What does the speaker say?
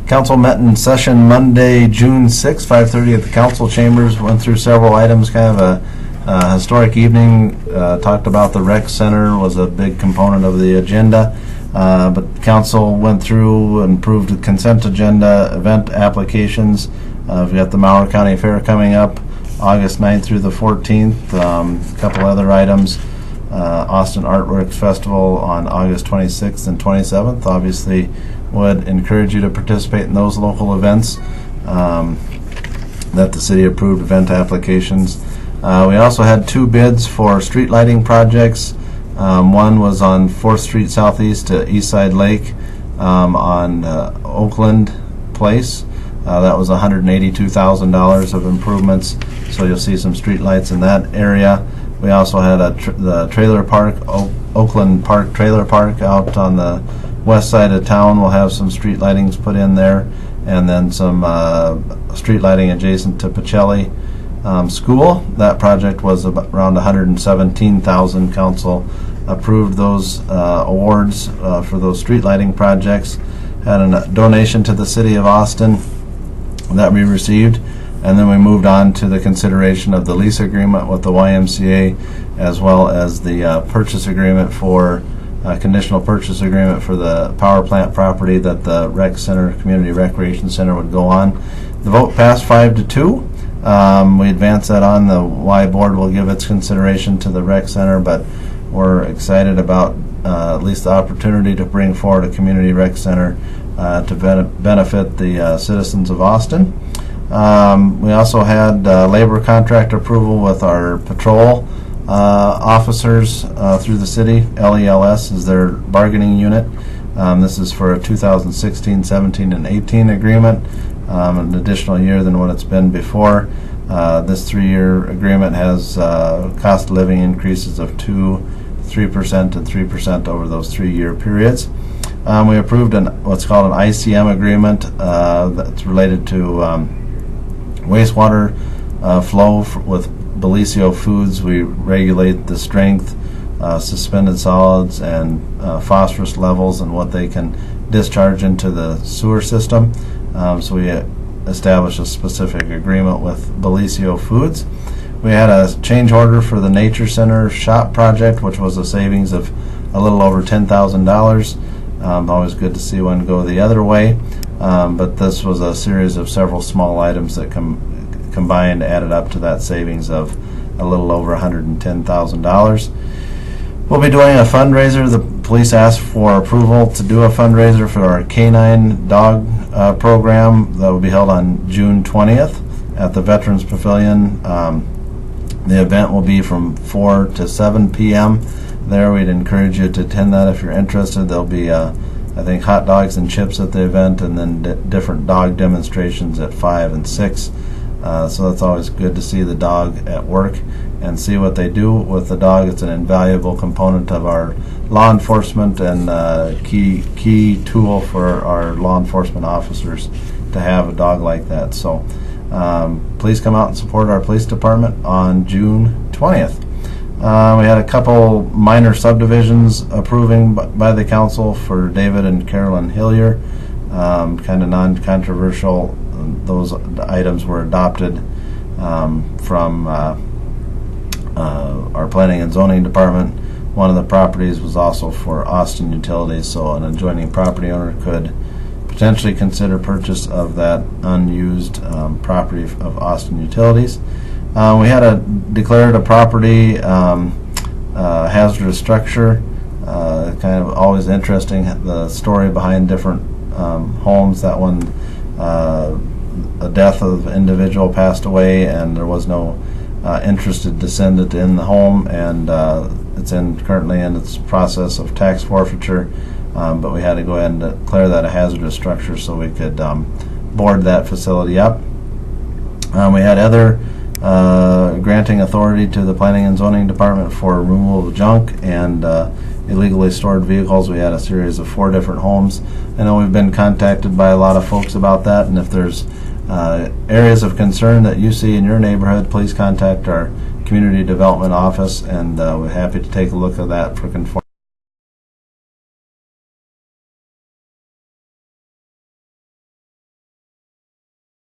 Council met in session Monday, June 6, 5:30 at the council chambers. Went through several items, kind of a historic evening. Talked about the rec center was a big component of the agenda. But council went through and approved the consent agenda, event applications. We've got the Malheur County Fair coming up August 9th through the 14th. A couple other items. Austin Artworks Festival on August 26th and 27th. Obviously would encourage you to participate in those local events that the city approved event applications. We also had 2 bids for street lighting projects. One was on 4th Street Southeast to Eastside Lake on Oakland Place. That was $182,000 of improvements, so you'll see some street lights in that area. We also had the trailer park, Oakland Park Trailer Park out on the west side of town. We'll have some street lightings put in there, and then some street lighting adjacent to Pacelli School. That project was around $117,000. Council approved those awards for those street lighting projects. Had a donation to the city of Austin that we received, and then we moved on to the consideration of the lease agreement with the YMCA, as well as the purchase agreement for conditional purchase agreement for the power plant property that the rec center, community recreation center, would go on. The vote passed 5-2. We advanced that on. The Y board will give its consideration to the rec center, but we're excited about at least the opportunity to bring forward a community rec center to benefit the citizens of Austin. We also had labor contract approval with our patrol officers through the city. LELS is their bargaining unit. This is for a 2016, 17, and 18 agreement, an additional year than what it's been before. This 3-year agreement has cost of living increases of 3% and 3% over those 3-year periods. We approved what's called an ICM agreement that's related to wastewater flow with Bellisio Foods. We regulate the strength, suspended solids, and phosphorus levels and what they can discharge into the sewer system. So we established a specific agreement with Bellisio Foods. We had a change order for the Nature Center shop project, which was a savings of a little over $10,000. Always good to see one go the other way. But this was a series of several small items that combined added up to that savings of a little over $110,000. We'll be doing a fundraiser. The police asked for approval to do a fundraiser for our canine dog program that will be held on June 20th at the Veterans Pavilion. The event will be from 4 to 7 p.m. there. We'd encourage you to attend that if you're interested. There'll be I think hot dogs and chips at the event, and then different dog demonstrations at 5 and 6. So it's always good to see the dog at work and see what they do with the dog. It's an invaluable component of our law enforcement and key tool for our law enforcement officers to have a dog like that. So please come out and support our police department on June 20th. We had a couple minor subdivisions approving by the council for David and Carolyn Hillier, kind of non-controversial. Those items were adopted from our planning and zoning department. One of the properties was also for Austin Utilities, so an adjoining property owner could potentially consider purchase of that unused property of Austin Utilities. We had declared a property hazardous structure. Kind of always interesting, the story behind different homes. That one, a death of an individual passed away, and there was no interested descendant in the home, and it's currently in its process of tax forfeiture. But we had to go ahead and declare that a hazardous structure so we could board that facility up. We had other granting authority to the Planning and Zoning Department for removal of junk and illegally stored vehicles. We had a series of 4 different homes. I know we've been contacted by a lot of folks about that, and if there's areas of concern that you see in your neighborhood, please contact our Community Development Office, and we're happy to take a look at that for conformity.